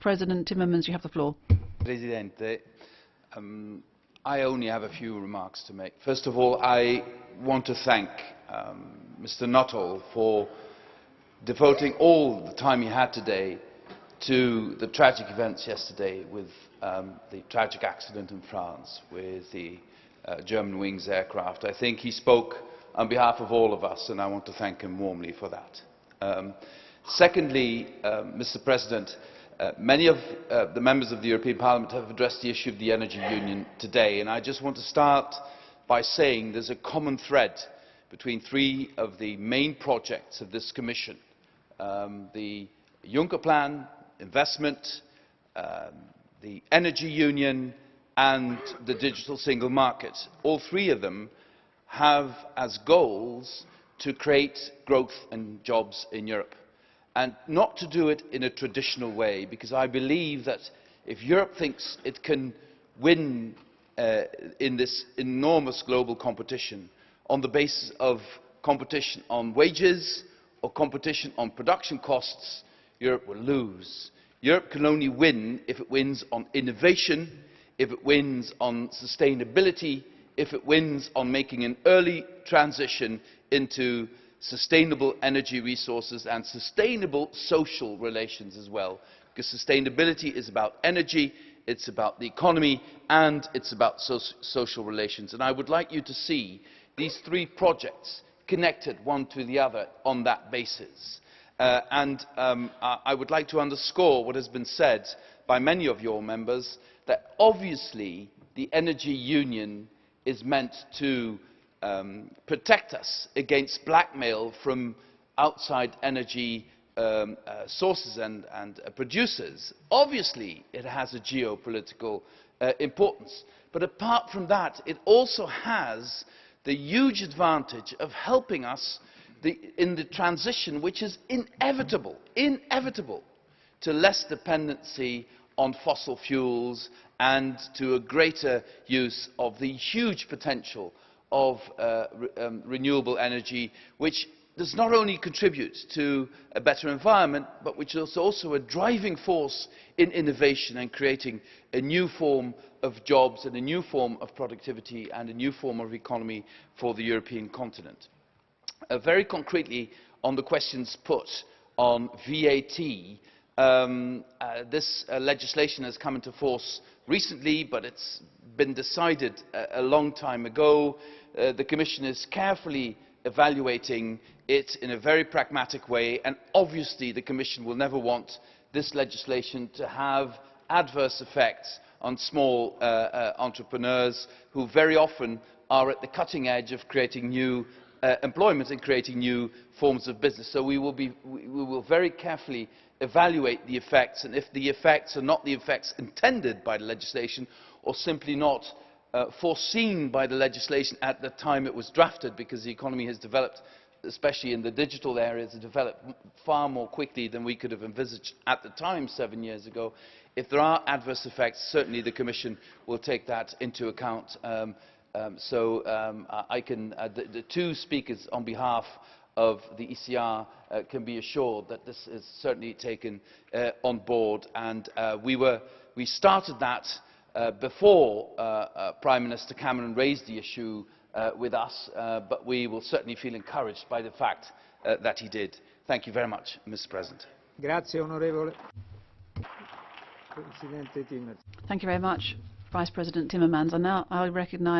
President Timmermans, you have the floor. Presidente, I only have a few remarks to make. First of all, I want to thank Mr. Nuttall for devoting all the time he had today to the tragic events yesterday with the tragic accident in France with the German Wings aircraft. I think he spoke on behalf of all of us, and I want to thank him warmly for that. Secondly, Mr. President, many of the members of the European Parliament have addressed the issue of the energy union today, and I just want to start by saying there's a common thread between three of the main projects of this Commission: the Juncker Plan, investment, the energy union and the digital single market. All three of them have as goals to create growth and jobs in Europe, and not to do it in a traditional way, because I believe that if Europe thinks it can win in this enormous global competition on the basis of competition on wages or competition on production costs, Europe will lose. Europe can only win if it wins on innovation, if it wins on sustainability, if it wins on making an early transition into sustainable energy resources and sustainable social relations as well. Because sustainability is about energy, it's about the economy, and it's about social relations. And I would like you to see these three projects connected one to the other on that basis. I would like to underscore what has been said by many of your members, that obviously the energy union is meant to protect us against blackmail from outside energy sources and producers. Obviously it has a geopolitical importance, but apart from that it also has the huge advantage of helping us in the transition which is inevitable to less dependency on fossil fuels and to a greater use of the huge potential of renewable energy, which does not only contribute to a better environment, but which is also a driving force in innovation and creating a new form of jobs and a new form of productivity and a new form of economy for the European continent. Very concretely, on the questions put on VAT, this legislation has come into force recently, but it's been decided a long time ago. The Commission is carefully evaluating it in a very pragmatic way, and obviously the Commission will never want this legislation to have adverse effects on small entrepreneurs who very often are at the cutting edge of creating new employment and creating new forms of business. So we will very carefully evaluate the effects, and if the effects are not the effects intended by the legislation, or simply not foreseen by the legislation at the time it was drafted, because the economy has developed, especially in the digital areas, has developed far more quickly than we could have envisaged at the time 7 years ago. If there are adverse effects, certainly the Commission will take that into account. The two speakers on behalf of the ECR can be assured that this is certainly taken on board, and we started that before Prime Minister Cameron raised the issue with us, but we will certainly feel encouraged by the fact that he did. Thank you very much, Mr. President. Grazie, onorevole Presidente Timmermans. Thank you very much, Vice President Timmermans. And now I recognise